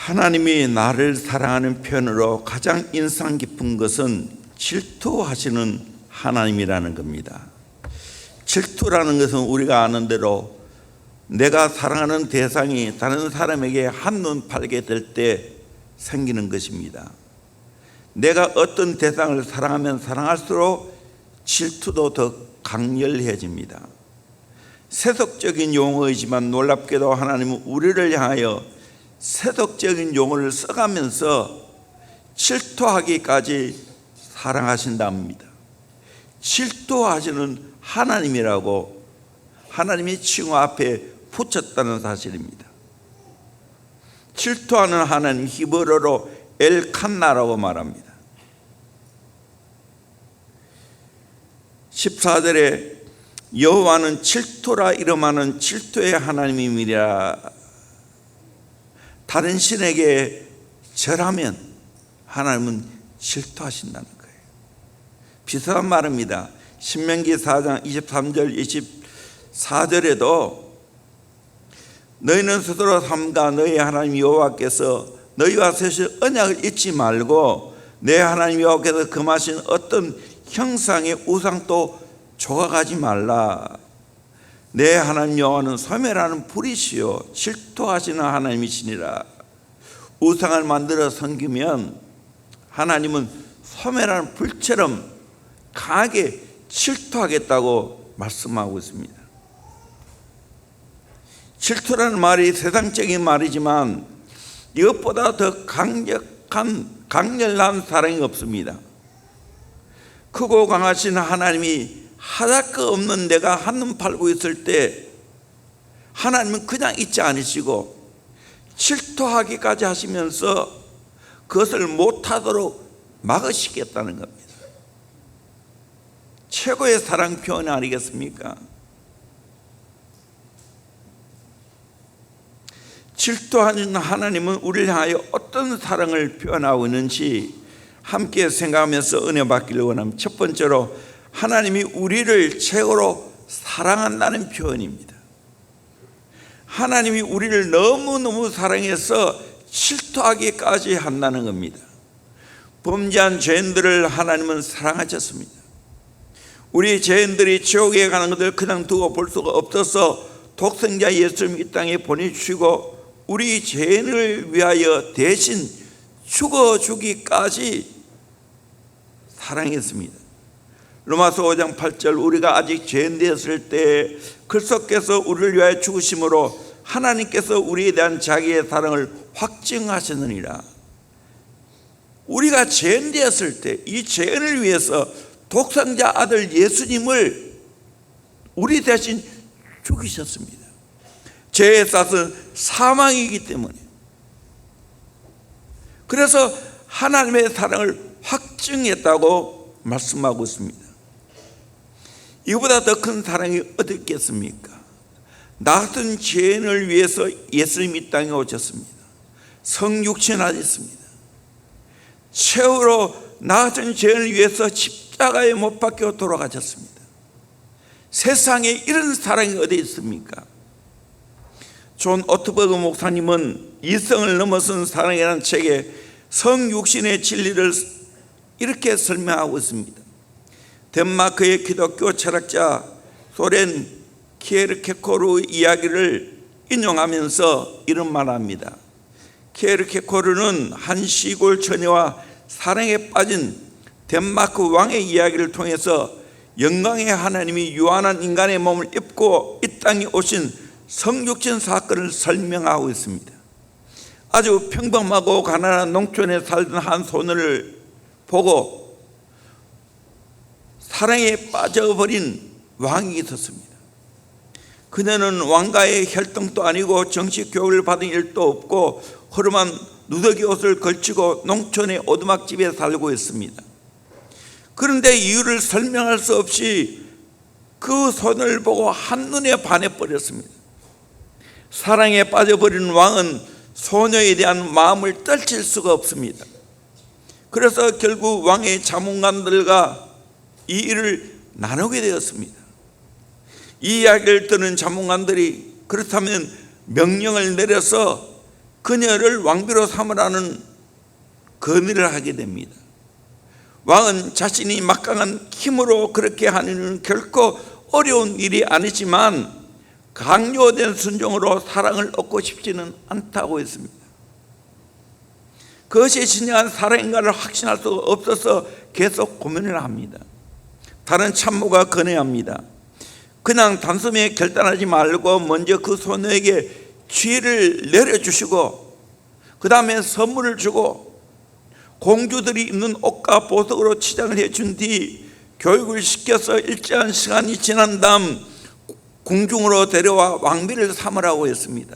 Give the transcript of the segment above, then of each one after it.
하나님이 나를 사랑하는 편으로 가장 인상 깊은 것은 질투하시는 하나님이라는 겁니다. 질투라는 것은 우리가 아는 대로 내가 사랑하는 대상이 다른 사람에게 한눈 팔게 될 때 생기는 것입니다. 내가 어떤 대상을 사랑하면 사랑할수록 질투도 더 강렬해집니다. 세속적인 용어이지만 놀랍게도 하나님은 우리를 향하여 세속적인 용어를 써가면서 질투하기까지 사랑하신답니다. 질투하시는 하나님이라고 하나님이 칭호 앞에 붙였다는 사실입니다. 질투하는 하나님, 히브리어로 엘칸나라고 말합니다. 14절에 여호와는 질투라 이름하는 질투의 하나님이라. 다른 신에게 절하면 하나님은 질투하신다는 거예요. 비슷한 말입니다. 신명기 4장 23절 24절에도 너희는 스스로 삼가 너희 하나님 여호와께서 너희와 세실 언약을 잊지 말고 내 하나님 여호와께서 금하신 어떤 형상의 우상도 조각하지 말라. 내 하나님 여호와는 소멸하는 불이시요 질투하시는 하나님이시니라. 우상을 만들어 섬기면 하나님은 소멸하는 불처럼 강하게 질투하겠다고 말씀하고 있습니다. 질투라는 말이 세상적인 말이지만 이것보다 더 강렬한 사랑이 없습니다. 크고 강하신 하나님이 하다 거 없는 내가 한눈 팔고 있을 때 하나님은 그냥 있지 않으시고 질투하기까지 하시면서 그것을 못하도록 막으시겠다는 겁니다. 최고의 사랑 표현 아니겠습니까? 질투하는 하나님은 우리를 향하여 어떤 사랑을 표현하고 있는지 함께 생각하면서 은혜 받기를 원합니다. 첫 번째로 하나님이 우리를 최고로 사랑한다는 표현입니다. 하나님이 우리를 너무너무 사랑해서 질투하기까지 한다는 겁니다. 범죄한 죄인들을 하나님은 사랑하셨습니다. 우리 죄인들이 지옥에 가는 것을 그냥 두고 볼 수가 없어서 독생자 예수님 이 땅에 보내주시고 우리 죄인을 위하여 대신 죽어주기까지 사랑했습니다. 로마서 5장 8절 우리가 아직 죄인 되었을 때 그리스도께서 우리를 위하여 죽으심으로 하나님께서 우리에 대한 자기의 사랑을 확증하셨느니라. 우리가 죄인 되었을 때 이 죄인을 위해서 독생자 아들 예수님을 우리 대신 죽이셨습니다. 죄의 값은 사망이기 때문에. 그래서 하나님의 사랑을 확증했다고 말씀하고 있습니다. 이보다 더 큰 사랑이 어디 있겠습니까? 나 같은 죄인을 위해서 예수님이 이 땅에 오셨습니다. 성육신하셨습니다. 최후로 나 같은 죄인을 위해서 십자가에 못 박혀 돌아가셨습니다. 세상에 이런 사랑이 어디 있습니까? 존 오트버그 목사님은 이성을 넘어선 사랑이라는 책에 성육신의 진리를 이렇게 설명하고 있습니다. 덴마크의 기독교 철학자 소렌 키에르케코르 이야기를 인용하면서 이런 말합니다. 키에르케코르는 한 시골 처녀와 사랑에 빠진 덴마크 왕의 이야기를 통해서 영광의 하나님이 유한한 인간의 몸을 입고 이 땅에 오신 성육신 사건을 설명하고 있습니다. 아주 평범하고 가난한 농촌에 살던 한 소년을 보고 사랑에 빠져버린 왕이 있었습니다. 그녀는 왕가의 혈통도 아니고 정식 교육을 받은 일도 없고 허름한 누더기 옷을 걸치고 농촌의 오두막집에 살고 있습니다. 그런데 이유를 설명할 수 없이 그 소년을 보고 한눈에 반해버렸습니다. 사랑에 빠져버린 왕은 소녀에 대한 마음을 떨칠 수가 없습니다. 그래서 결국 왕의 자문관들과 이 일을 나누게 되었습니다. 이 이야기를 듣는 자문관들이 그렇다면 명령을 내려서 그녀를 왕비로 삼으라는 건의를 하게 됩니다. 왕은 자신이 막강한 힘으로 그렇게 하는 결코 어려운 일이 아니지만 강요된 순종으로 사랑을 얻고 싶지는 않다고 했습니다. 그것이 진정한 사랑인가를 확신할 수가 없어서 계속 고민을 합니다. 다른 참모가 건의합니다. 그냥 단숨에 결단하지 말고 먼저 그 소녀에게 지혜를 내려주시고 그 다음에 선물을 주고 공주들이 입는 옷과 보석으로 치장을 해준 뒤 교육을 시켜서 일정한 시간이 지난 다음 궁중으로 데려와 왕비를 삼으라고 했습니다.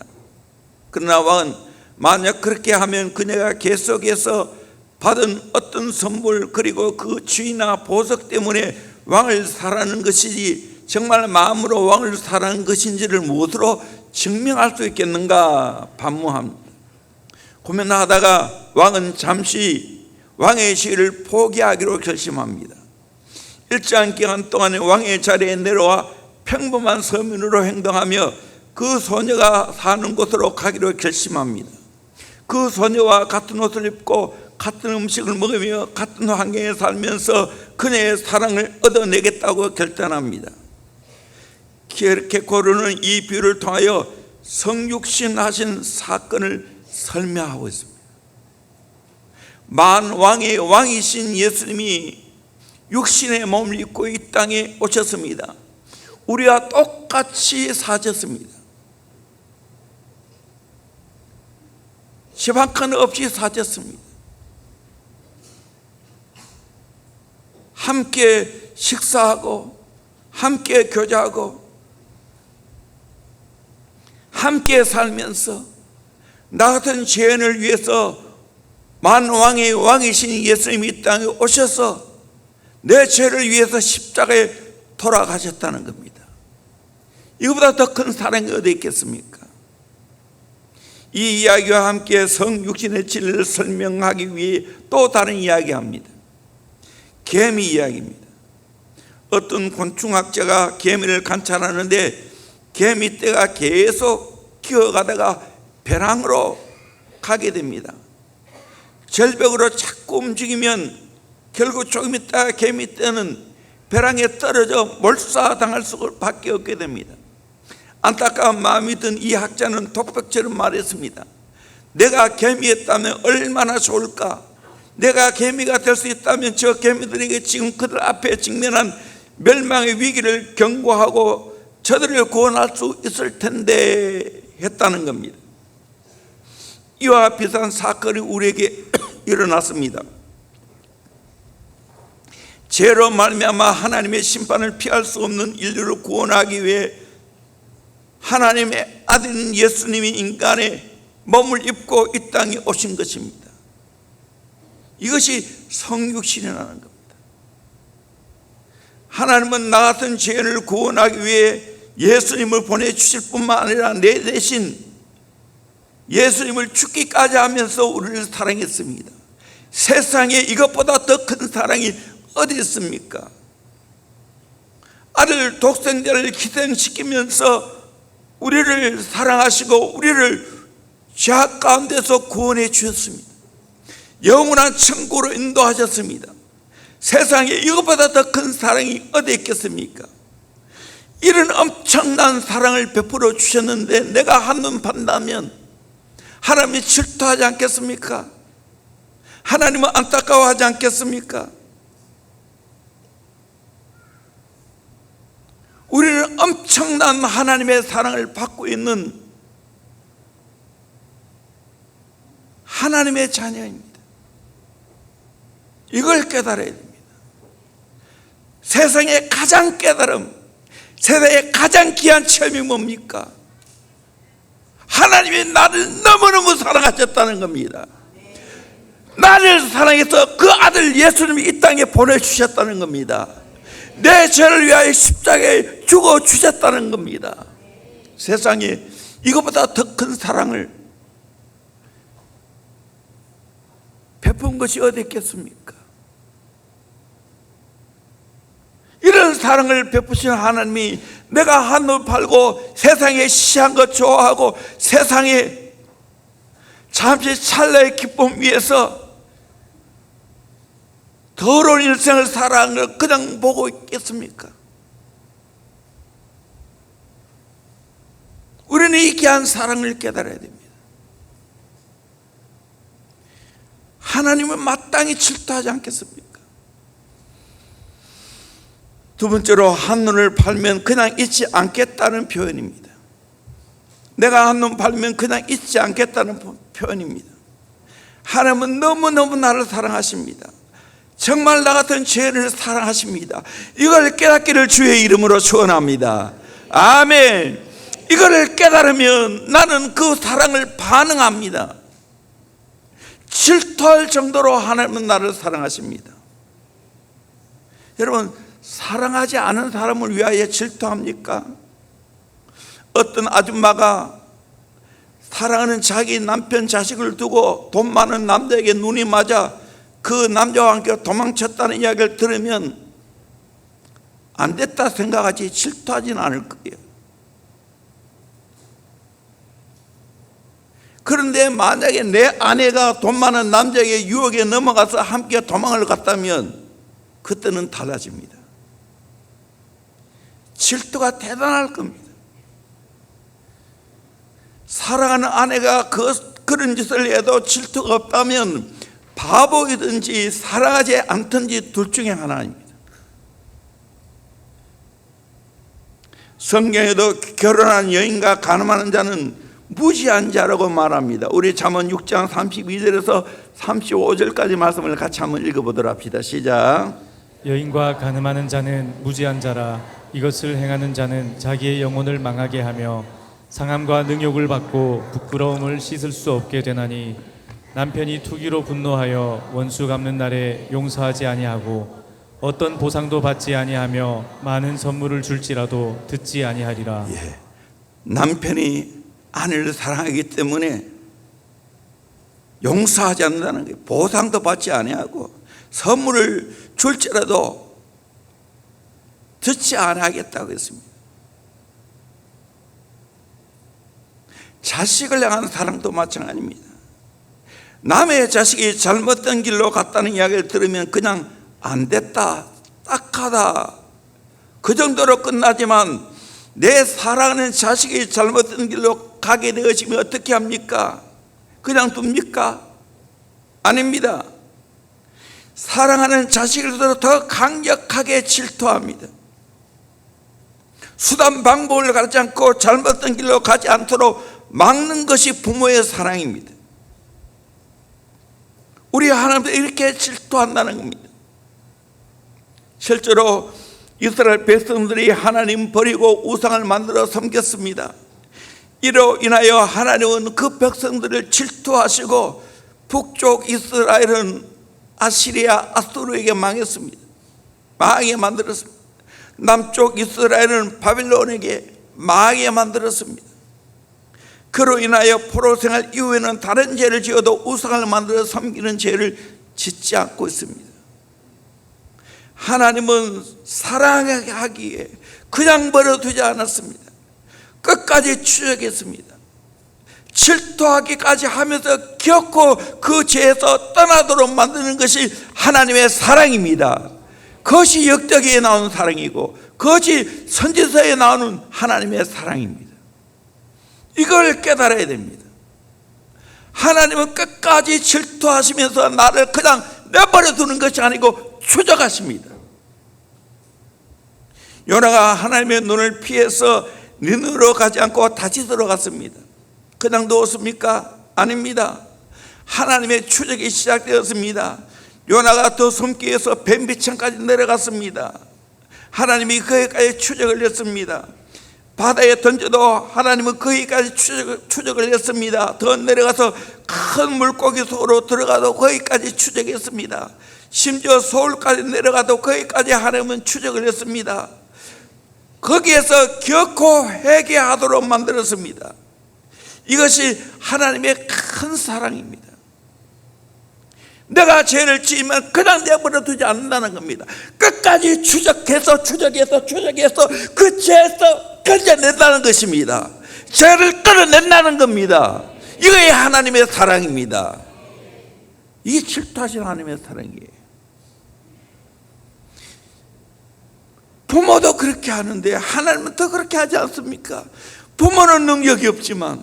그러나 왕은 만약 그렇게 하면 그녀가 계속해서 받은 어떤 선물 그리고 그 주의나 보석 때문에 왕을 사랑하는 것이지 정말 마음으로 왕을 사랑하는 것인지를 무엇으로 증명할 수 있겠는가 반문합니다. 고민하다가 왕은 잠시 왕의 지위를 포기하기로 결심합니다. 일정한 기간 동안에 왕의 자리에 내려와 평범한 서민으로 행동하며 그 소녀가 사는 곳으로 가기로 결심합니다. 그 소녀와 같은 옷을 입고 같은 음식을 먹으며 같은 환경에 살면서 그녀의 사랑을 얻어내겠다고 결단합니다. 키에르케고르는 이 비유를 통하여 성육신 하신 사건을 설명하고 있습니다. 만왕의 왕이신 예수님이 육신의 몸을 입고 이 땅에 오셨습니다. 우리와 똑같이 사셨습니다. 시박한 없이 사셨습니다. 함께 식사하고 함께 교제하고 함께 살면서 나 같은 죄인을 위해서 만왕의 왕이신 예수님이 이 땅에 오셔서 내 죄를 위해서 십자가에 돌아가셨다는 겁니다. 이거보다 더 큰 사랑이 어디 있겠습니까? 이 이야기와 함께 성육신의 진리를 설명하기 위해 또 다른 이야기합니다. 개미 이야기입니다. 어떤 곤충학자가 개미를 관찰하는데 개미 떼가 계속 기어가다가 벼랑으로 가게 됩니다. 절벽으로 자꾸 움직이면 결국 조금 있다가 개미 떼는 벼랑에 떨어져 몰사당할 수밖에 없게 됩니다. 안타까운 마음이 든 이 학자는 독백처럼 말했습니다. 내가 개미였다면 얼마나 좋을까? 내가 개미가 될 수 있다면 저 개미들에게 지금 그들 앞에 직면한 멸망의 위기를 경고하고 저들을 구원할 수 있을 텐데 했다는 겁니다. 이와 비슷한 사건이 우리에게 일어났습니다. 죄로 말미암아 하나님의 심판을 피할 수 없는 인류를 구원하기 위해 하나님의 아들인 예수님이 인간의 몸을 입고 이 땅에 오신 것입니다. 이것이 성육신이라는 겁니다. 하나님은 나 같은 죄인을 구원하기 위해 예수님을 보내주실 뿐만 아니라 내 대신 예수님을 죽기까지 하면서 우리를 사랑했습니다. 세상에 이것보다 더 큰 사랑이 어디 있습니까? 아들 독생자를 희생시키면서 우리를 사랑하시고 우리를 죄악 가운데서 구원해 주셨습니다. 영원한 천국으로 인도하셨습니다. 세상에 이것보다 더 큰 사랑이 어디 있겠습니까? 이런 엄청난 사랑을 베풀어 주셨는데 내가 한눈 판다면 하나님이 질투하지 않겠습니까? 하나님은 안타까워하지 않겠습니까? 우리는 엄청난 하나님의 사랑을 받고 있는 하나님의 자녀입니다. 이걸 깨달아야 됩니다. 세상의 가장 깨달음, 세상의 가장 귀한 체험이 뭡니까? 하나님이 나를 너무너무 사랑하셨다는 겁니다. 나를 사랑해서 그 아들 예수님이 이 땅에 보내주셨다는 겁니다. 내 죄를 위하여 십자가에 죽어주셨다는 겁니다. 세상에 이것보다 더 큰 사랑을 베푼 것이 어디 있겠습니까? 이런 사랑을 베푸신 하나님이 내가 한눈 팔고 세상에 시한 것 좋아하고 세상에 잠시 찰나의 기쁨 위해서 더러운 일생을 살아가는 걸 그냥 보고 있겠습니까? 우리는 이 귀한 사랑을 깨달아야 됩니다. 하나님은 마땅히 질투하지 않겠습니까? 두 번째로, 한눈을 팔면 그냥 잊지 않겠다는 표현입니다. 내가 한눈 팔면 그냥 잊지 않겠다는 표현입니다. 하나님은 너무너무 나를 사랑하십니다. 정말 나 같은 죄인을 사랑하십니다. 이걸 깨닫기를 주의 이름으로 축원합니다. 아멘. 이거를 깨달으면 나는 그 사랑을 반응합니다. 질투할 정도로 하나님은 나를 사랑하십니다. 여러분, 사랑하지 않은 사람을 위하여 질투합니까? 어떤 아줌마가 사랑하는 자기 남편 자식을 두고 돈 많은 남자에게 눈이 맞아 그 남자와 함께 도망쳤다는 이야기를 들으면 안 됐다 생각하지 질투하지는 않을 거예요. 그런데 만약에 내 아내가 돈 많은 남자에게 유혹에 넘어가서 함께 도망을 갔다면 그때는 달라집니다. 질투가 대단할 겁니다. 사랑하는 아내가 그런 짓을 해도 질투가 없다면 바보이든지 사랑하지 않든지 둘 중에 하나입니다. 성경에도 결혼한 여인과 간음하는 자는 무지한 자라고 말합니다. 우리 잠언 6장 32절에서 35절까지 말씀을 같이 한번 읽어보도록 합시다. 시작. 여인과 간음하는 자는 무지한 자라. 이것을 행하는 자는 자기의 영혼을 망하게 하며 상함과 능욕을 받고 부끄러움을 씻을 수 없게 되나니, 남편이 투기로 분노하여 원수 갚는 날에 용서하지 아니하고 어떤 보상도 받지 아니하며 많은 선물을 줄지라도 듣지 아니하리라. 남편이 아내를 사랑하기 때문에 용서하지 않는다는 게, 보상도 받지 아니하고 선물을 줄지라도 듣지 않겠다고 했습니다. 자식을 향한 사랑도 마찬가지입니다. 남의 자식이 잘못된 길로 갔다는 이야기를 들으면 그냥 안 됐다, 딱하다, 그 정도로 끝나지만 내 사랑하는 자식이 잘못된 길로 가게 되어지면 어떻게 합니까? 그냥 둡니까? 아닙니다. 사랑하는 자식일수록 더 강력하게 질투합니다. 수단 방법을 가르치 않고 잘못된 길로 가지 않도록 막는 것이 부모의 사랑입니다. 우리 하나님도 이렇게 질투한다는 겁니다. 실제로 이스라엘 백성들이 하나님 버리고 우상을 만들어 섬겼습니다. 이로 인하여 하나님은 그 백성들을 질투하시고 북쪽 이스라엘은 아시리아 아수르에게 망했습니다. 망하게 만들었습니다. 남쪽 이스라엘은 바빌론에게 망하게 만들었습니다. 그로 인하여 포로 생활 이후에는 다른 죄를 지어도 우상을 만들어 섬기는 죄를 짓지 않고 있습니다. 하나님은 사랑하기에 그냥 버려두지 않았습니다. 끝까지 추적했습니다. 질투하기까지 하면서 결코 그 죄에서 떠나도록 만드는 것이 하나님의 사랑입니다. 그것이 역대기에 나오는 사랑이고 그것이 선지서에 나오는 하나님의 사랑입니다. 이걸 깨달아야 됩니다. 하나님은 끝까지 질투하시면서 나를 그냥 내버려 두는 것이 아니고 추적하십니다. 요나가 하나님의 눈을 피해서 니느웨로 가지 않고 다시스로 갔습니다. 그냥 누웠습니까? 아닙니다. 하나님의 추적이 시작되었습니다. 요나가 더 숨기에서 뱀비천까지 내려갔습니다. 하나님이 거기까지 추적을 했습니다. 바다에 던져도 하나님은 거기까지 추적을 했습니다. 더 내려가서 큰 물고기 속으로 들어가도 거기까지 추적했습니다. 심지어 서울까지 내려가도 거기까지 하나님은 추적을 했습니다. 거기에서 결코 회개하도록 만들었습니다. 이것이 하나님의 큰 사랑입니다. 내가 죄를 지으면 그냥 내버려 두지 않는다는 겁니다. 끝까지 추적해서 그 죄에서 끌어낸다는 것입니다. 죄를 끌어낸다는 겁니다. 이거의 하나님의 사랑입니다. 이게 질투하시는 하나님의 사랑이에요. 부모도 그렇게 하는데 하나님은 더 그렇게 하지 않습니까? 부모는 능력이 없지만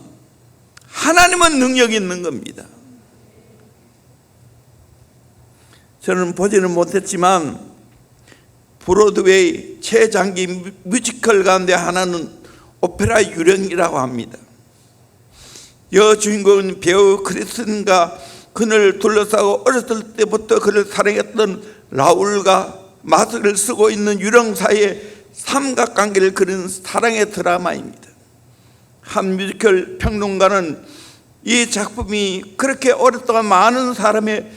하나님은 능력이 있는 겁니다. 저는 보지는 못했지만 브로드웨이 최장기 뮤지컬 가운데 하나는 오페라 유령이라고 합니다. 여주인공은 배우 크리스틴과 그를 둘러싸고 어렸을 때부터 그를 사랑했던 라울과 마스크를 쓰고 있는 유령 사이의 삼각관계를 그린 사랑의 드라마입니다. 한 뮤지컬 평론가는 이 작품이 그렇게 오랫동안 많은 사람의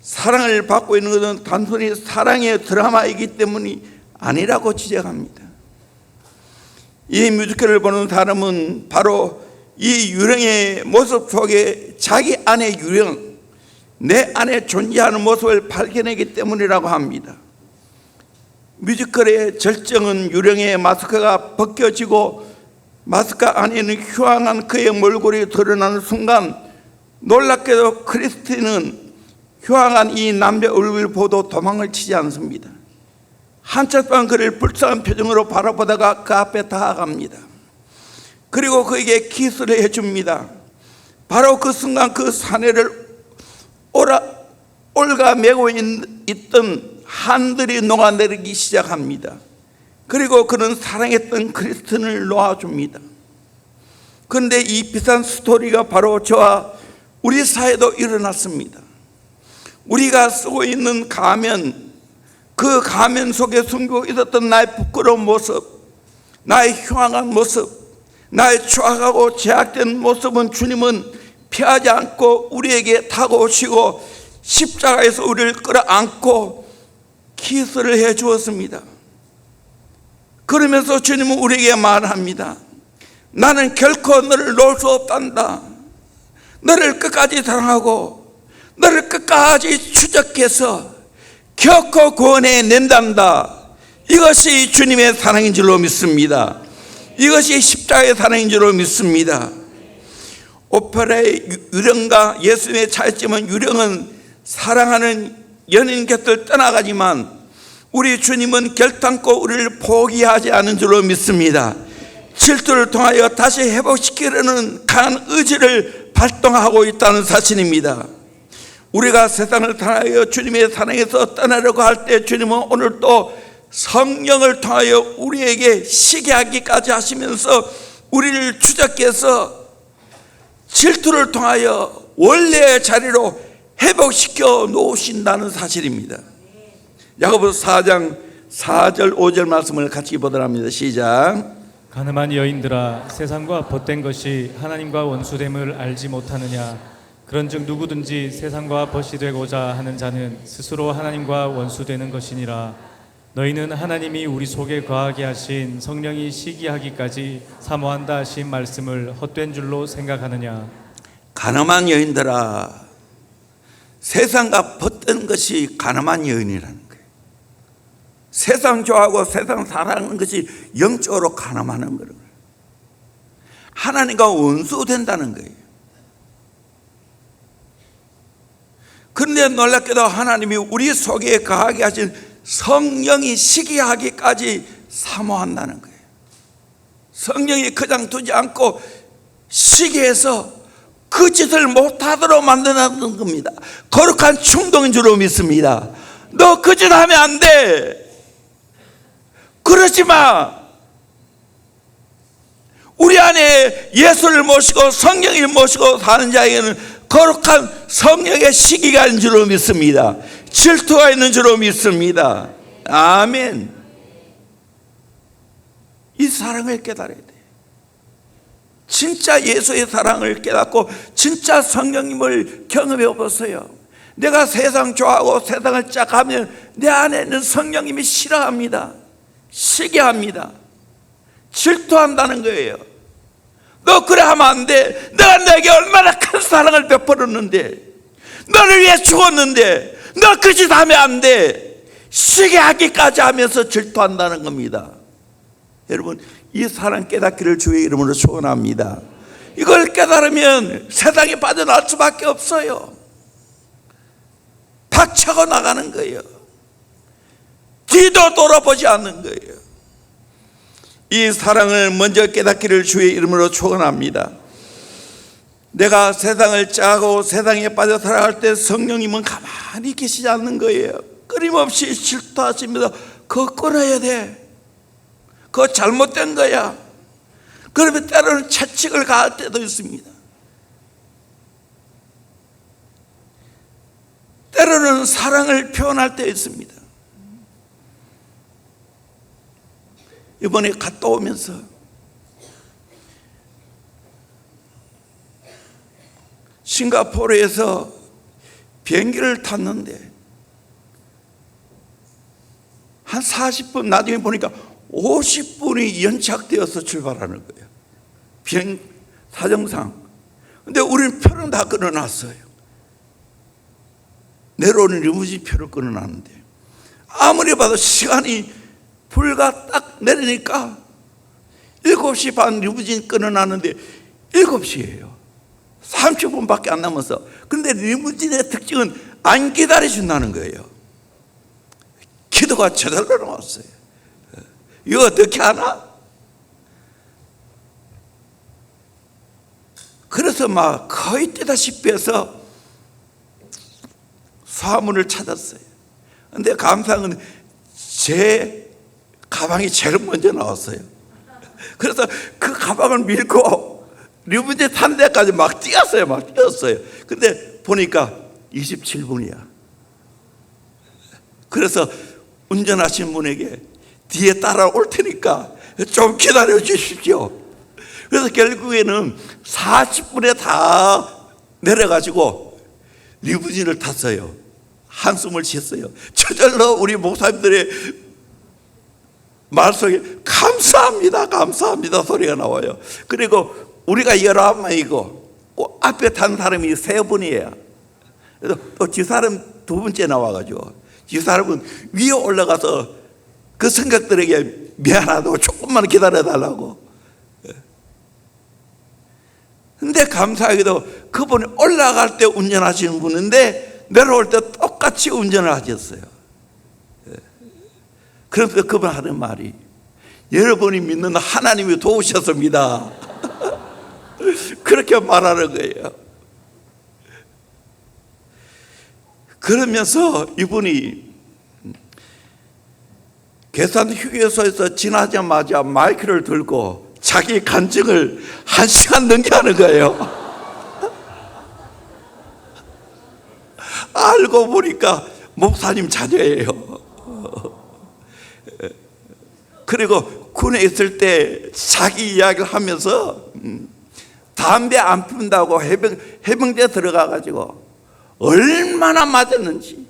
사랑을 받고 있는 것은 단순히 사랑의 드라마이기 때문이 아니라고 지적합니다. 이 뮤지컬을 보는 사람은 바로 이 유령의 모습 속에 자기 안의 유령, 내 안에 존재하는 모습을 발견하기 때문이라고 합니다. 뮤지컬의 절정은 유령의 마스크가 벗겨지고 마스크 안에는 휴황한 그의 몰골이 드러나는 순간, 놀랍게도 크리스틴은 휴황한 이 남자의 얼굴을 보도 도망을 치지 않습니다. 한참 동안 그를 불쌍한 표정으로 바라보다가 그 앞에 다가갑니다. 그리고 그에게 키스를 해줍니다. 바로 그 순간 그 사내를 올가매고 있던 한들이 녹아내리기 시작합니다. 그리고 그는 사랑했던 크리스틴을 놓아줍니다. 그런데 이 비슷한 스토리가 바로 저와 우리 사회도 일어났습니다. 우리가 쓰고 있는 가면, 그 가면 속에 숨기고 있었던 나의 부끄러운 모습, 나의 흉악한 모습, 나의 추악하고 제약된 모습은 주님은 피하지 않고 우리에게 다가오시고 십자가에서 우리를 끌어안고 키스를 해 주었습니다. 그러면서 주님은 우리에게 말합니다. 나는 결코 너를 놓을 수 없단다. 너를 끝까지 사랑하고 너를 끝까지 추적해서 결코 구원해 낸단다. 이것이 주님의 사랑인 줄로 믿습니다. 이것이 십자가의 사랑인 줄로 믿습니다. 오페라의 유령과 예수님의 차이점은, 유령은 사랑하는 연인 곁을 떠나가지만 우리 주님은 결단코 우리를 포기하지 않은 줄로 믿습니다. 질투를 통하여 다시 회복시키려는 강한 의지를 발동하고 있다는 사실입니다. 우리가 세상을 향하여 주님의 사랑에서 떠나려고 할 때 주님은 오늘 또 성령을 통하여 우리에게 시기하기까지 하시면서 우리를 추적해서 질투를 통하여 원래의 자리로 회복시켜 놓으신다는 사실입니다. 야고보서 4장 4절 5절 말씀을 같이 보도록 합니다. 시작. 가늠한 여인들아, 세상과 벗된 것이 하나님과 원수됨을 알지 못하느냐? 그런즉 누구든지 세상과 벗이 되고자 하는 자는 스스로 하나님과 원수되는 것이니라. 너희는 하나님이 우리 속에 거하게 하신 성령이 시기하기까지 사모한다 하신 말씀을 헛된 줄로 생각하느냐? 가늠한 여인들아, 세상과 벗된 것이 가늠한 여인이라는 거예요. 세상 좋아하고 세상 사랑하는 것이 영적으로 가늠하는 거예요. 하나님과 원수된다는 거예요. 그런데 놀랍게도 하나님이 우리 속에 거하게 하신 성령이 시기하기까지 사모한다는 거예요. 성령이 그냥 두지 않고 시기해서 그 짓을 못하도록 만드는 겁니다. 거룩한 충동인 줄로 믿습니다. 너 그 짓 하면 안 돼. 그러지 마. 우리 안에 예수를 모시고 성령을 모시고 사는 자에게는 거룩한 성령의 시기가 있는 줄로 믿습니다. 질투가 있는 줄로 믿습니다. 아멘. 이 사랑을 깨달아야 돼. 진짜 예수의 사랑을 깨닫고 진짜 성령님을 경험해 보세요. 내가 세상 좋아하고 세상을 쫙 하면 내 안에 있는 성령님이 싫어합니다. 시기합니다. 질투한다는 거예요. 너 그래 하면 안 돼. 내가 너에게 얼마나 큰 사랑을 베풀었는데, 너를 위해 죽었는데 너 그 짓 하면 안 돼. 시기하기까지 하면서 질투한다는 겁니다. 여러분, 이 사랑 깨닫기를 주의 이름으로 축원합니다. 이걸 깨달으면 세상에 빠져나갈 수밖에 없어요. 박차고 나가는 거예요. 뒤도 돌아보지 않는 거예요. 이 사랑을 먼저 깨닫기를 주의 이름으로 축원합니다. 내가 세상을 짜고 세상에 빠져 살아갈 때 성령님은 가만히 계시지 않는 거예요. 끊임없이 질투하시면서 그거 끊어야 돼, 그거 잘못된 거야. 그러면 때로는 채찍을 가할 때도 있습니다. 때로는 사랑을 표현할 때 있습니다. 이번에 갔다 오면서 싱가포르에서 비행기를 탔는데 한 40분, 나중에 보니까 50분이 연착되어서 출발하는 거예요. 비행 사정상. 근데 우리는 표는 다 끊어놨어요. 내려오는 리무진 표를 끊어놨는데 아무리 봐도 시간이 불과 딱 내리니까 7시 반 리무진 끊어놨는데 7시예요. 30분밖에 안 남았어. 근데 리무진의 특징은 안 기다려준다는 거예요. 기도가 저절로 나왔어요. 이거 어떻게 하나? 그래서 막 거의 뜨다시피 해서 수화물을 찾았어요. 근데 감사한 건 제 가방이 제일 먼저 나왔어요. 그래서 그 가방을 밀고 리무진 탄 데까지 막 뛰었어요. 막 뛰었어요. 근데 보니까 27분이야. 그래서 운전하신 분에게 뒤에 따라올 테니까 좀 기다려 주십시오. 그래서 결국에는 40분에 다 내려가지고 리무진을 탔어요. 한숨을 쉬었어요. 저절로 우리 목사님들의 말 속에 감사합니다, 감사합니다 소리가 나와요. 그리고 우리가 19명이고 앞에 탄 사람이 3분이에요. 그래서 또 지사람 2번째 나와가지고 지사람은 위에 올라가서 그 성객들에게 미안하다고 조금만 기다려달라고. 근데 감사하게도 그분이 올라갈 때 운전하시는 분인데 내려올 때 똑같이 운전을 하셨어요. 그래서 그분 하는 말이 여러분이 믿는 하나님이 도우셨습니다. 그렇게 말하는 거예요. 그러면서 이분이 계산 휴게소에서 지나자마자 마이크를 들고 자기 간증을 1시간 넘게 하는 거예요. 알고 보니까 목사님 자녀예요. 그리고 군에 있을 때 자기 이야기를 하면서 담배 안 핀다고 해병대 들어가가지고 얼마나 맞았는지,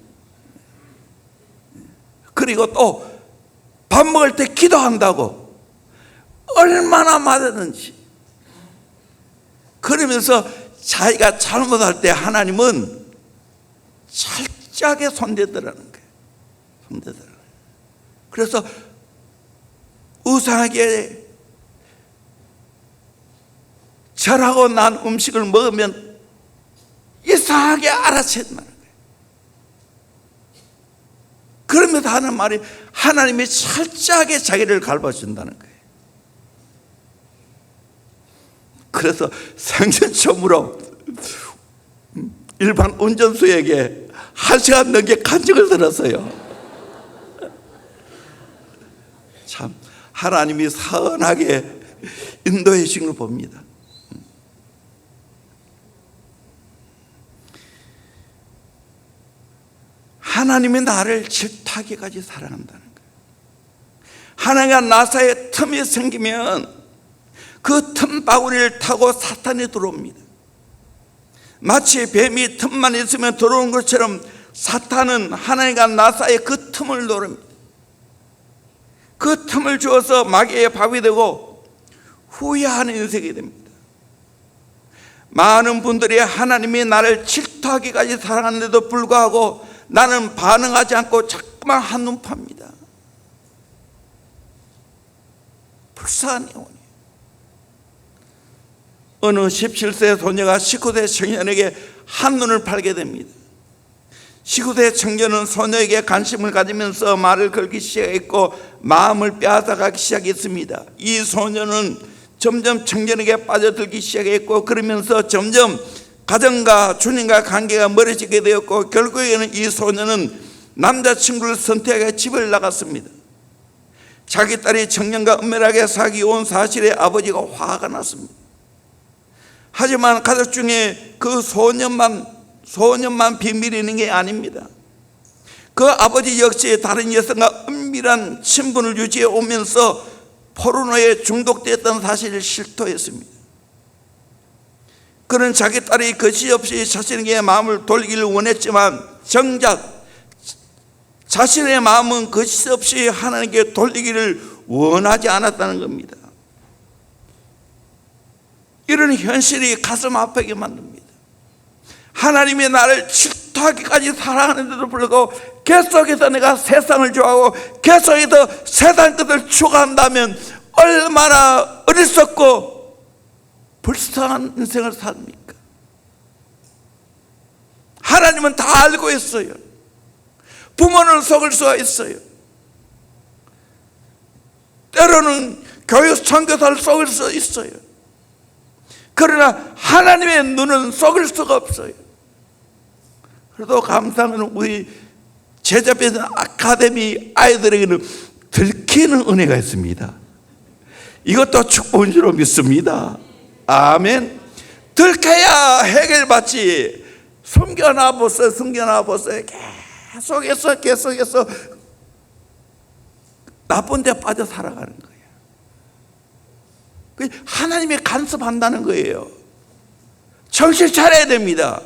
그리고 또 밥 먹을 때 기도한다고 얼마나 맞았는지, 그러면서 자기가 잘못할 때 하나님은 철저하게 손대더라는 거예요. 손대더라는 거예요. 그래서 우상하게 절하고 난 음식을 먹으면 이상하게 알아챘다는 거예요. 그러면서 하는 말이 하나님이 철저하게 자기를 가르쳐준다는 거예요. 그래서 생전 처음으로 일반 운전수에게 1시간 넘게 간증을 들었어요. 참 하나님이 선하게 인도해 주신 걸 봅니다. 하나님이 나를 질투하기까지 사랑한다는 거예요. 하나님과 나 사이에 틈이 생기면 그 틈바구니를 타고 사탄이 들어옵니다. 마치 뱀이 틈만 있으면 들어오는 것처럼 사탄은 하나님과 나 사이에 그 틈을 노립니다. 그 틈을 주어서 마귀의 밥이 되고 후회하는 인생이 됩니다. 많은 분들이 하나님이 나를 질투하기까지 사랑하는데도 불구하고 나는 반응하지 않고 자꾸만 한눈 팝니다. 불쌍한 영혼이에요. 어느 17세 소녀가 19세 청년에게 한눈을 팔게 됩니다. 19세 청년은 소녀에게 관심을 가지면서 말을 걸기 시작했고 마음을 빼앗아가기 시작했습니다. 이 소녀는 점점 청년에게 빠져들기 시작했고 그러면서 점점 가정과 주님과 관계가 멀어지게 되었고 결국에는 이 소녀는 남자친구를 선택해 집을 나갔습니다. 자기 딸이 청년과 은밀하게 사귀어온 사실에 아버지가 화가 났습니다. 하지만 가족 중에 그 소년만 비밀이 있는 게 아닙니다. 그 아버지 역시 다른 여성과 은밀한 친분을 유지해 오면서 포르노에 중독되었다는 사실을 실토했습니다. 그는 자기 딸이 거짓없이 자신에게 마음을 돌리기를 원했지만 정작 자신의 마음은 거짓없이 하나님께 돌리기를 원하지 않았다는 겁니다. 이런 현실이 가슴 아프게 만듭니다. 하나님이 나를 질투하기까지 사랑하는데도 불구하고 계속해서 내가 세상을 좋아하고 계속해서 세상 것을 추구한다면 얼마나 어리석고 불쌍한 인생을 삽니까? 하나님은 다 알고 있어요. 부모는 속을 수가 있어요. 때로는 교육 선교사를 속일 수 있어요. 그러나 하나님의 눈은 속일 수가 없어요. 그래도 감사한 우리 제자배는 아카데미 아이들에게는 들키는 은혜가 있습니다. 이것도 축복인 줄로 믿습니다. 아멘. 들켜야 해결받지. 숨겨놔 보세요. 계속해서 나쁜 데 빠져 살아가는 거예요. 하나님이 간섭한다는 거예요. 정신 차려야 됩니다.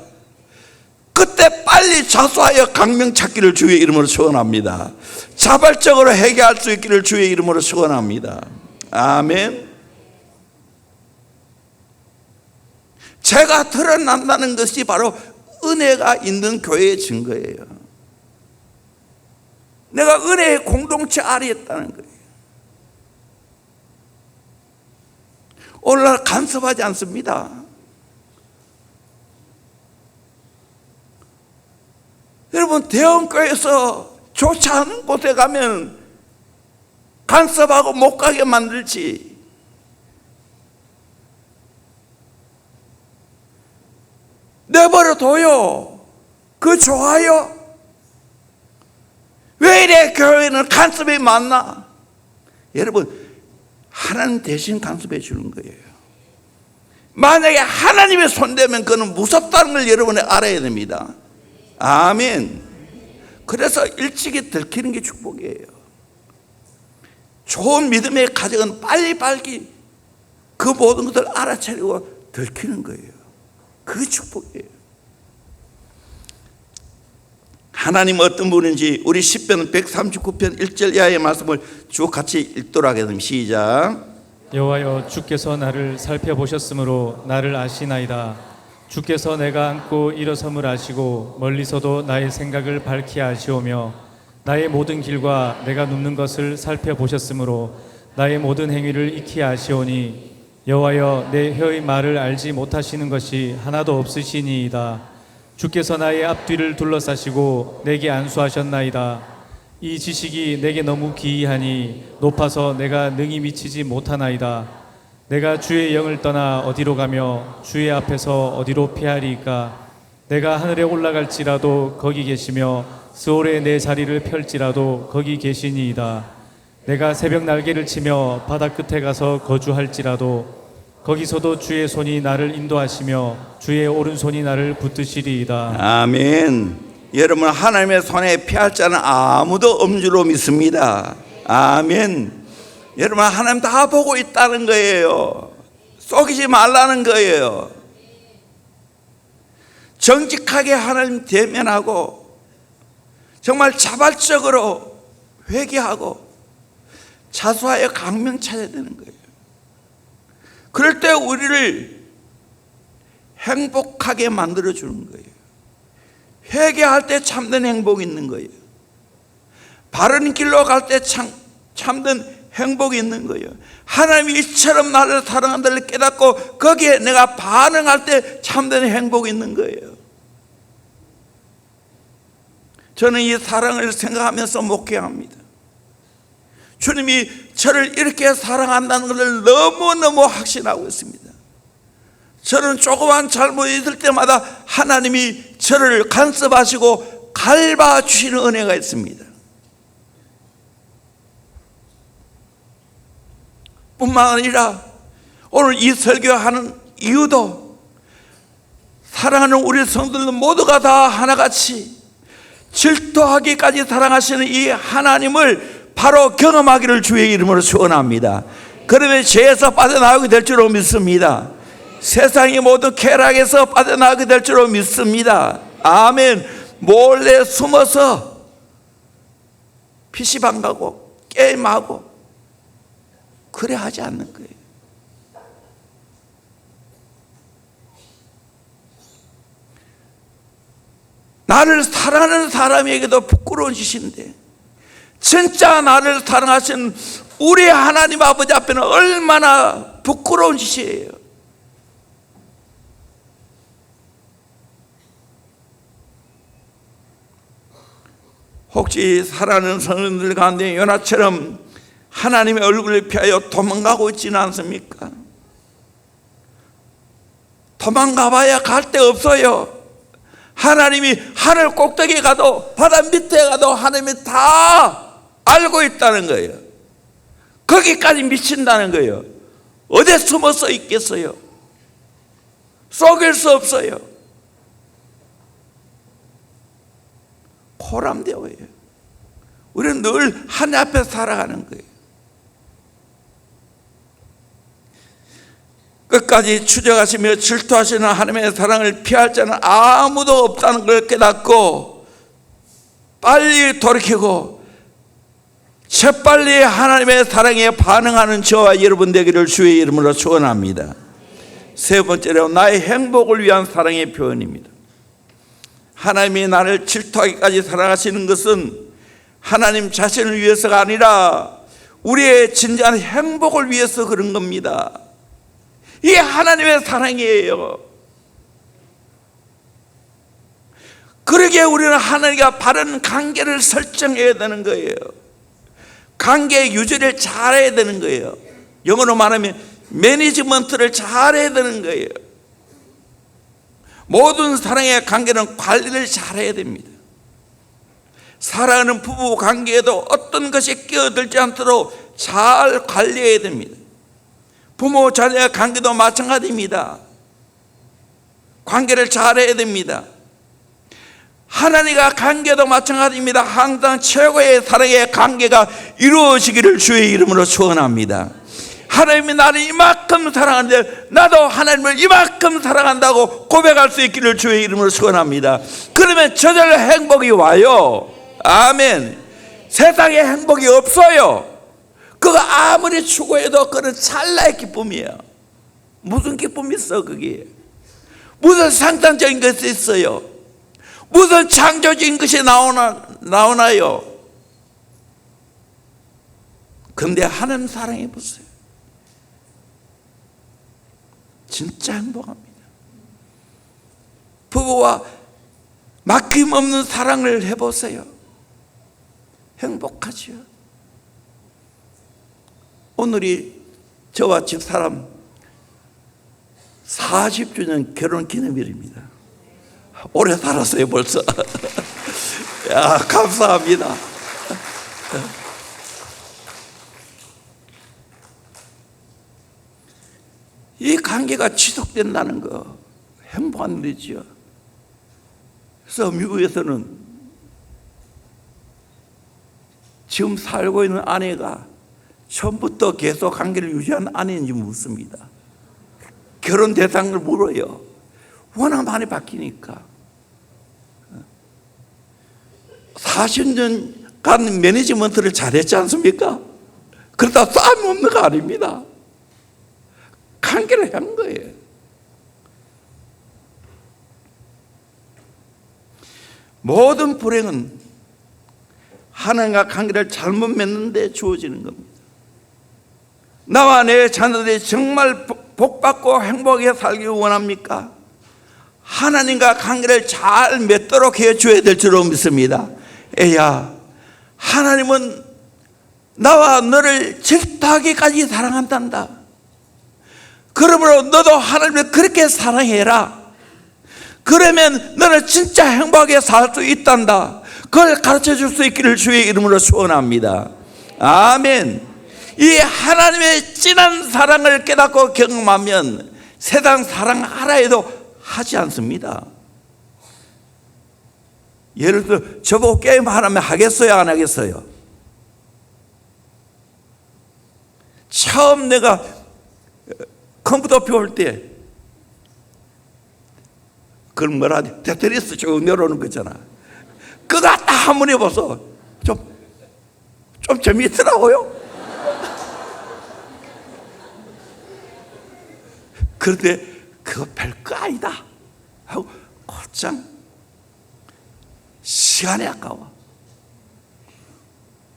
그때 빨리 자수하여 강명 찾기를 주의 이름으로 축원합니다. 자발적으로 회개할 수 있기를 주의 이름으로 축원합니다. 아멘. 죄가 드러난다는 것이 바로 은혜가 있는 교회의 증거예요. 내가 은혜의 공동체 아래 있다는 거예요. 오늘날 간섭하지 않습니다. 여러분, 대형교회에서 좋지 않은 곳에 가면 간섭하고 못 가게 만들지. 내버려둬요. 그거 좋아요? 왜 이래 교회는 간섭이 많나? 여러분, 하나님 대신 간섭해 주는 거예요. 만약에 하나님의 손대면 그는 무섭다는 걸 여러분이 알아야 됩니다. 아멘. 그래서 일찍이 들키는 게 축복이에요. 좋은 믿음의 가정은 빨리 그 모든 것을 알아차리고 들키는 거예요. 그게 축복이에요. 하나님은 어떤 분인지 우리 시편 139편 1절 이하의 말씀을 쭉 같이 읽도록 하겠습니다. 시작. 여호와여, 주께서 나를 살펴보셨으므로 나를 아시나이다. 주께서 내가 앉고 일어섬을 아시고 멀리서도 나의 생각을 밝히 아시오며 나의 모든 길과 내가 눕는 것을 살펴보셨으므로 나의 모든 행위를 익히 아시오니 여호와여, 내 혀의 말을 알지 못하시는 것이 하나도 없으시니이다. 주께서 나의 앞뒤를 둘러싸시고 내게 안수하셨나이다. 이 지식이 내게 너무 기이하니 높아서 내가 능히 미치지 못하나이다. 내가 주의 영을 떠나 어디로 가며 주의 앞에서 어디로 피하리이까? 내가 하늘에 올라갈지라도 거기 계시며 스올에 내 자리를 펼지라도 거기 계시니이다. 내가 새벽 날개를 치며 바다 끝에 가서 거주할지라도 거기서도 주의 손이 나를 인도하시며 주의 오른손이 나를 붙드시리이다. 아멘. 여러분, 하나님의 손에 피할 자는 아무도 없는 줄로 믿습니다. 아멘. 여러분, 하나님 다 보고 있다는 거예요. 속이지 말라는 거예요. 정직하게 하나님 대면하고 정말 자발적으로 회개하고 자수하여 강명 찾아야 되는 거예요. 그럴 때 우리를 행복하게 만들어주는 거예요. 회개할 때 참된 행복이 있는 거예요. 바른 길로 갈 때 참된 행복이 있는 거예요. 하나님이 이처럼 나를 사랑한다를 깨닫고 거기에 내가 반응할 때 참된 행복이 있는 거예요. 저는 이 사랑을 생각하면서 목회합니다. 주님이 저를 이렇게 사랑한다는 것을 너무너무 확신하고 있습니다. 저는 조그만 잘못이 있을 때마다 하나님이 저를 간섭하시고 갈봐주시는 은혜가 있습니다. 뿐만 아니라 오늘 이 설교하는 이유도 사랑하는 우리 성도들 모두가 다 하나같이 질투하기까지 사랑하시는 이 하나님을 바로 경험하기를 주의 이름으로 축원합니다. 그러면 죄에서 빠져나오게 될 줄로 믿습니다. 세상의 모든 쾌락에서 빠져나오게 될 줄로 믿습니다. 아멘. 몰래 숨어서 PC방 가고 게임하고 그래 하지 않는 거예요. 나를 사랑하는 사람에게도 부끄러운 짓인데 진짜 나를 사랑하신 우리 하나님 아버지 앞에는 얼마나 부끄러운 짓이에요. 혹시 사랑하는 성도들 가운데 요나처럼 하나님의 얼굴을 피하여 도망가고 있지는 않습니까? 도망가봐야 갈 데 없어요. 하나님이 하늘 꼭대기에 가도 바다 밑에 가도 하나님이 다 알고 있다는 거예요. 거기까지 미친다는 거예요. 어디 숨어서 있겠어요? 속일 수 없어요. 코람대오예요. 우리는 늘 하나님 앞에 살아가는 거예요. 끝까지 추적하시며 질투하시는 하나님의 사랑을 피할 자는 아무도 없다는 걸 깨닫고 빨리 돌이키고 재빨리 하나님의 사랑에 반응하는 저와 여러분 되기를 주의 이름으로 축원합니다. 세 번째로 나의 행복을 위한 사랑의 표현입니다. 하나님이 나를 질투하기까지 사랑하시는 것은 하나님 자신을 위해서가 아니라 우리의 진정한 행복을 위해서 그런 겁니다. 이게 하나님의 사랑이에요. 그러기에 우리는 하나님과 바른 관계를 설정해야 되는 거예요. 관계 유지를 잘해야 되는 거예요. 영어로 말하면 매니지먼트를 잘해야 되는 거예요. 모든 사랑의 관계는 관리를 잘해야 됩니다. 사랑하는 부부 관계에도 어떤 것이 끼어들지 않도록 잘 관리해야 됩니다. 부모 자녀의 관계도 마찬가지입니다. 관계를 잘해야 됩니다. 하나님과 관계도 마찬가지입니다. 항상 최고의 사랑의 관계가 이루어지기를 주의 이름으로 축원합니다. 하나님이 나를 이만큼 사랑하는데 나도 하나님을 이만큼 사랑한다고 고백할 수 있기를 주의 이름으로 축원합니다. 그러면 저절로 행복이 와요. 아멘. 세상에 행복이 없어요. 그거 아무리 추구해도 그건 찰나의 기쁨이에요. 무슨 기쁨이 있어 그게? 무슨 상상적인 것이 있어요? 무슨 창조적인 것이 나오나요? 근데 하나님 사랑해 보세요. 진짜 행복합니다. 부부와 막힘없는 사랑을 해보세요. 행복하죠. 오늘이 저와 집사람 40주년 결혼 기념일입니다. 오래 살았어요 벌써. 야, 감사합니다. 이 관계가 지속된다는 거 행복한 일이죠. 그래서 미국에서는 지금 살고 있는 아내가 처음부터 계속 관계를 유지한 아내인지 묻습니다. 결혼 대상을 물어요. 워낙 많이 바뀌니까. 40년간 매니지먼트를 잘했지 않습니까? 그러다 싸움 없는 거 아닙니다. 관계를 한 거예요. 모든 불행은 하나님과 관계를 잘못 맺는 데 주어지는 겁니다. 나와 내 자녀들이 정말 복받고 행복하게 살기 원합니까? 하나님과 관계를 잘 맺도록 해줘야 될 줄로 믿습니다. 애야, 하나님은 나와 너를 질투하기까지 사랑한단다. 그러므로 너도 하나님을 그렇게 사랑해라. 그러면 너는 진짜 행복하게 살 수 있단다. 그걸 가르쳐 줄 수 있기를 주의 이름으로 축원합니다. 아멘. 이 하나님의 진한 사랑을 깨닫고 경험하면 세상 사랑하라 해도 하지 않습니다. 예를 들어 저보고 게임 하라면 하겠어요, 안 하겠어요? 처음 내가 컴퓨터 배울 때 그런 뭐라 하지? 테트리스 쭉 내려오는 거잖아. 그거 딱 한번 해봐서 좀 재미있더라고요. 그런데 그거 별거 아니다 하고 곧장 시간이 아까워.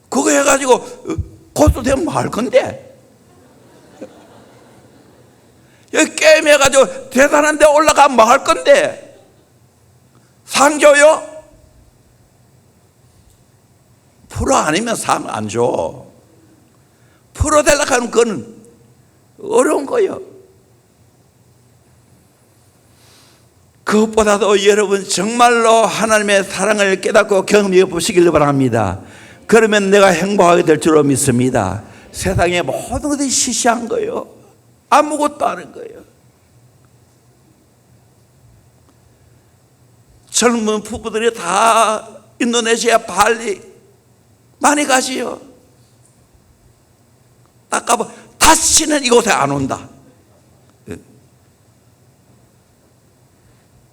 그거 해가지고 고수 되면 뭐 할 건데? 여기 게임 해가지고 대단한 데 올라가면 뭐 할 건데? 상 줘요? 프로 아니면 상 안 줘. 프로 되려고 하면 그건 어려운 거예요. 그것보다도 여러분 정말로 하나님의 사랑을 깨닫고 경험해 보시길 바랍니다. 그러면 내가 행복하게 될 줄로 믿습니다. 세상의 모든 것이 시시한 거예요. 아무것도 아닌 거예요. 젊은 부부들이 다 인도네시아 발리 많이 가지요. 딱 가봐 다시는 이곳에 안 온다.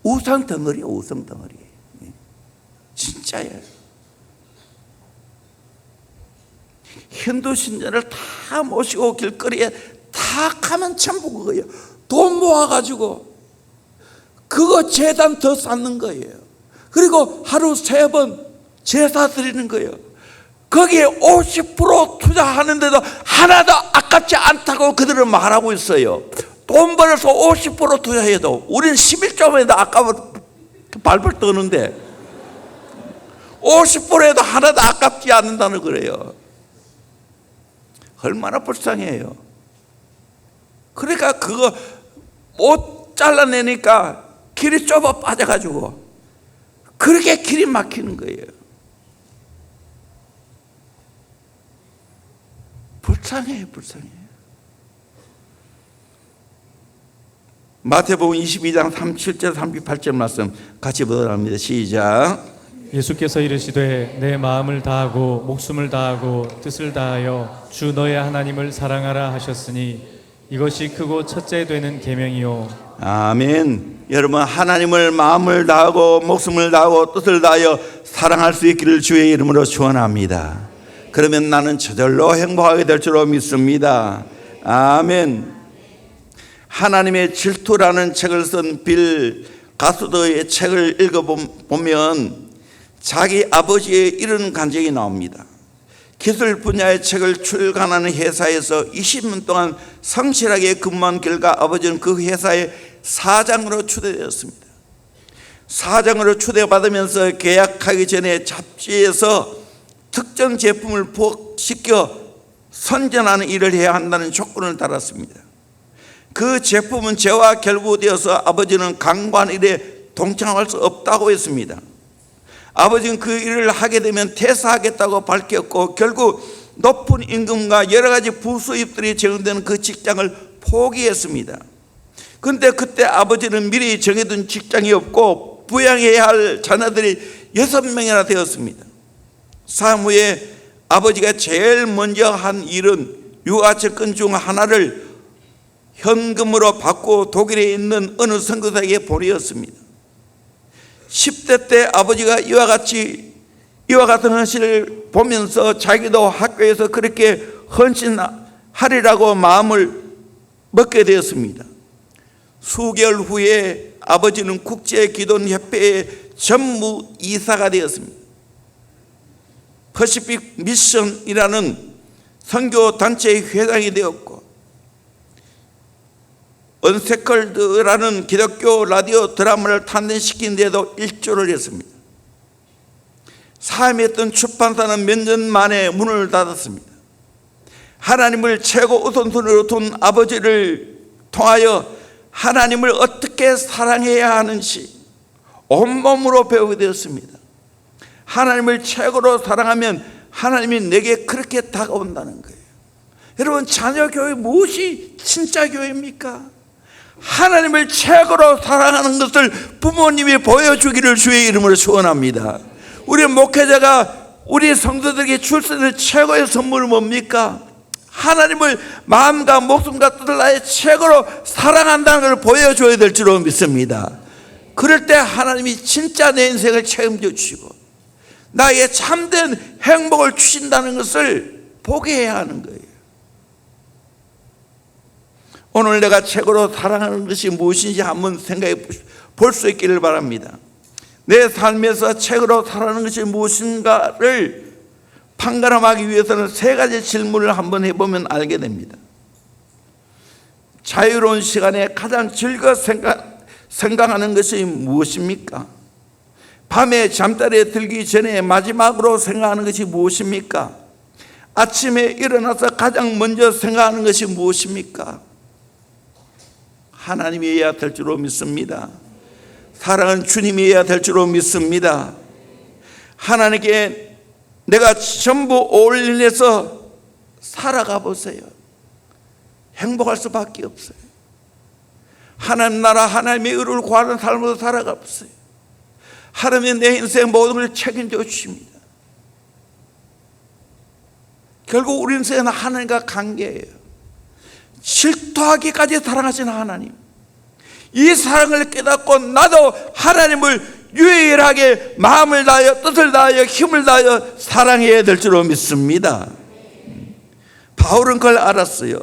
우상 덩어리야, 우상 덩어리. 진짜예요. 힌두 신전을 다 모시고 길거리에 다 가면 전부 그거예요. 돈 모아가지고 그거 제단 더 쌓는 거예요. 그리고 하루 3번 제사 드리는 거예요. 거기에 50% 투자하는데도 하나도 아깝지 않다고 그들은 말하고 있어요. 돈 벌어서 50% 투자해도 우리는 11조만 해도 아까워 발벌 떠는데 50% 해도 하나도 아깝지 않는다는 거래요. 얼마나 불쌍해요. 그러니까 그거 못 잘라내니까 길이 좁아 빠져가지고 그렇게 길이 막히는 거예요. 불쌍해요, 불쌍해요. 마태복음 22장 37절 38절 말씀 같이 보도록 합니다. 시작. 예수께서 이르시되 내 마음을 다하고 목숨을 다하고 뜻을 다하여 주 너의 하나님을 사랑하라 하셨으니 이것이 크고 첫째 되는 계명이요. 아멘. 여러분 하나님을 마음을 다하고 목숨을 다하고 뜻을 다하여 사랑할 수 있기를 주의 이름으로 축원합니다. 그러면 나는 저절로 행복하게 될 줄로 믿습니다. 아멘. 하나님의 질투라는 책을 쓴 빌 가스더의 책을 읽어보면 자기 아버지의 이런 간증이 나옵니다. 기술 분야의 책을 출간하는 회사에서 20년 동안 성실하게 근무한 결과 아버지는 그 회사의 사장으로 추대되었습니다. 사장으로 추대받으면서 계약하기 전에 잡지에서 특정 제품을 부각시켜 선전하는 일을 해야 한다는 조건을 달았습니다. 그 제품은 죄와 결부되어서 아버지는 강관 일에 동참할 수 없다고 했습니다. 아버지는 그 일을 하게 되면 퇴사하겠다고 밝혔고 결국 높은 임금과 여러 가지 부수입들이 제공되는 그 직장을 포기했습니다. 그런데 그때 아버지는 미리 정해둔 직장이 없고 부양해야 할 자녀들이 6명이나 되었습니다. 사무에 아버지가 제일 먼저 한 일은 유아채권 중 하나를 현금으로 받고 독일에 있는 어느 선교사에게 보내었습니다. 10대 때 아버지가 이와 같은 헌신을 보면서 자기도 학교에서 그렇게 헌신하리라고 마음을 먹게 되었습니다. 수개월 후에 아버지는 국제기도협회의 전무이사가 되었습니다. 퍼시픽 미션이라는 선교단체의 회장이 되었고 언세컬드라는 기독교 라디오 드라마를 탄생시킨 데도 일조를 했습니다. 사임했던 출판사는 몇 년 만에 문을 닫았습니다. 하나님을 최고 우선순위로 둔 아버지를 통하여 하나님을 어떻게 사랑해야 하는지 온몸으로 배우게 되었습니다. 하나님을 최고로 사랑하면 하나님이 내게 그렇게 다가온다는 거예요. 여러분, 자녀교회 무엇이 진짜 교회입니까? 하나님을 최고로 사랑하는 것을 부모님이 보여주기를 주의 이름으로 축원합니다. 우리 목회자가 우리 성도들에게 줄 수 있는 최고의 선물은 뭡니까? 하나님을 마음과 목숨과 뜻을 다해 최고로 사랑한다는 걸 보여줘야 될 줄로 믿습니다. 그럴 때 하나님이 진짜 내 인생을 책임져 주시고 나에게 참된 행복을 주신다는 것을 보게 해야 하는 거예요. 오늘 내가 최고로 사랑하는 것이 무엇인지 한번 생각해 볼 수 있기를 바랍니다. 내 삶에서 최고로 사랑하는 것이 무엇인가를 판가름하기 위해서는 세 가지 질문을 한번 해보면 알게 됩니다. 자유로운 시간에 가장 즐거워 생각하는 것이 무엇입니까? 밤에 잠자리에 들기 전에 마지막으로 생각하는 것이 무엇입니까? 아침에 일어나서 가장 먼저 생각하는 것이 무엇입니까? 하나님이어야 될 줄로 믿습니다. 사랑은 주님이어야 될 줄로 믿습니다. 하나님께 내가 전부 올인해서 살아가 보세요. 행복할 수밖에 없어요. 하나님 나라 하나님의 의를 구하는 삶으로 살아가 보세요. 하나님이 내 인생 모든 걸 책임져 주십니다. 결국 우리 인생은 하나님과 관계예요. 질투하기까지 사랑하시는 하나님, 이 사랑을 깨닫고 나도 하나님을 유일하게 마음을 다하여 뜻을 다하여 힘을 다하여 사랑해야 될 줄로 믿습니다. 바울은 그걸 알았어요.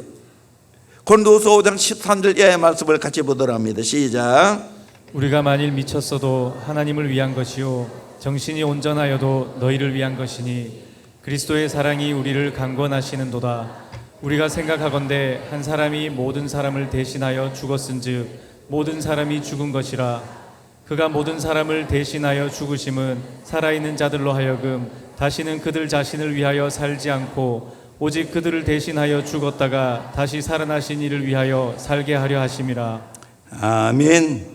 고린도후서 5장 13절 이하의 말씀을 같이 보도록 합니다. 시작. 우리가 만일 미쳤어도 하나님을 위한 것이요 정신이 온전하여도 너희를 위한 것이니 그리스도의 사랑이 우리를 강권하시는도다. 우리가 생각하건대 한 사람이 모든 사람을 대신하여 죽었은즉 모든 사람이 죽은 것이라. 그가 모든 사람을 대신하여 죽으심은 살아있는 자들로 하여금 다시는 그들 자신을 위하여 살지 않고 오직 그들을 대신하여 죽었다가 다시 살아나신 이를 위하여 살게 하려 하심이라. 아멘.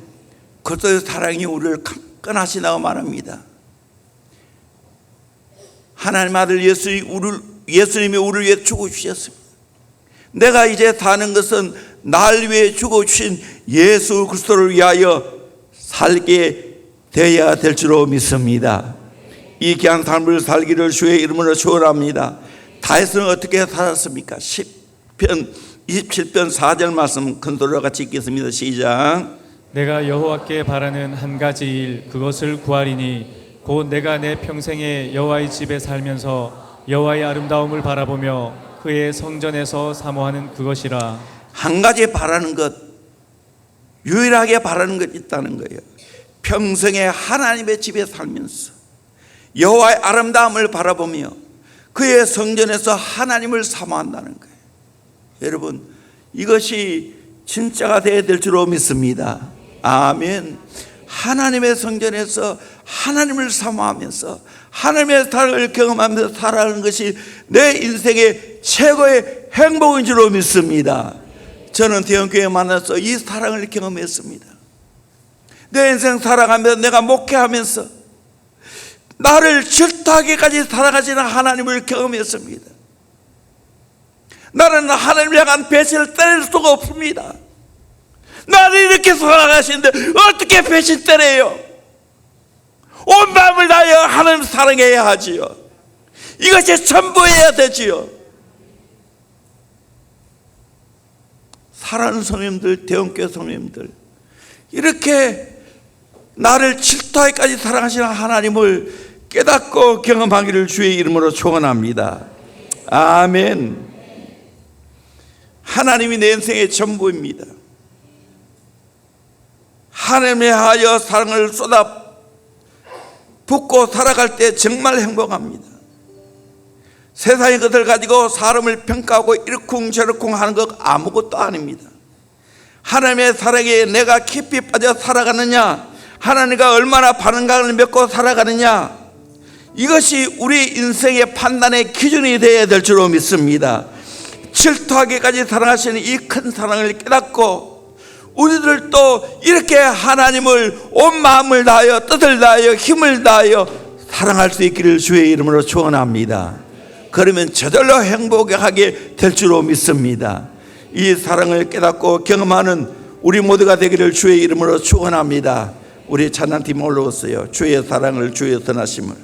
그리스도의 사랑이 우리를 강권하시다고 말합니다. 하나님 아들 예수님이 우리를 위해 죽어주셨습니다. 내가 이제 사는 것은 날 위해 죽어주신 예수 그리스도를 위하여 살게 되어야 될 줄로 믿습니다. 이 귀한 삶을 살기를 주의 이름으로 축원합니다. 다윗은 어떻게 살았습니까? 10편 27편 4절 말씀 큰 소리로 같이 읽겠습니다. 시작. 내가 여호와께 바라는 한 가지 일 그것을 구하리니 곧 내가 내 평생에 여호와의 집에 살면서 여호와의 아름다움을 바라보며 그의 성전에서 사모하는 그것이라. 한 가지 바라는 것, 유일하게 바라는 것 있다는 거예요. 평생에 하나님의 집에 살면서 여호와의 아름다움을 바라보며 그의 성전에서 하나님을 사모한다는 거예요. 여러분, 이것이 진짜가 되어야 될 줄로 믿습니다. 아멘. 하나님의 성전에서 하나님을 사모하면서 하나님의 사랑을 경험하면서 살아가는 것이 내 인생의 최고의 행복인 줄로 믿습니다. 저는 대형교회에 만나서 이 사랑을 경험했습니다. 내 인생 살아가면서 내가 목회하면서 나를 질투하기까지 살아가시는 하나님을 경험했습니다. 나는 하나님을 향한 배신을 때릴 수가 없습니다. 나를 이렇게 살아가시는데 어떻게 배신 때려요? 온 마음을 다하여 하나님 사랑해야 하지요. 이것이 전부여야 되지요. 사랑하는 성도님들, 대형교회 성도님들, 이렇게 나를 질투하기까지 사랑하시는 하나님을 깨닫고 경험하기를 주의 이름으로 축원합니다. 아멘. 하나님이 내 인생의 전부입니다. 하나님에 하여 사랑을 쏟아 붓고 살아갈 때 정말 행복합니다. 세상의 것을 가지고 사람을 평가하고 이러쿵저러쿵 하는 것 아무것도 아닙니다. 하나님의 사랑에 내가 깊이 빠져 살아가느냐, 하나님과 얼마나 바른 강을 맺고 살아가느냐, 이것이 우리 인생의 판단의 기준이 되어야 될 줄로 믿습니다. 질투하기까지 사랑하시는 이 큰 사랑을 깨닫고 우리들도 이렇게 하나님을 온 마음을 다하여 뜻을 다하여 힘을 다하여 사랑할 수 있기를 주의 이름으로 축원합니다. 그러면 저절로 행복하게 될 줄로 믿습니다. 이 사랑을 깨닫고 경험하는 우리 모두가 되기를 주의 이름으로 축원합니다. 우리 찬양팀 올라오세요. 주의 사랑을, 주의 선하심을.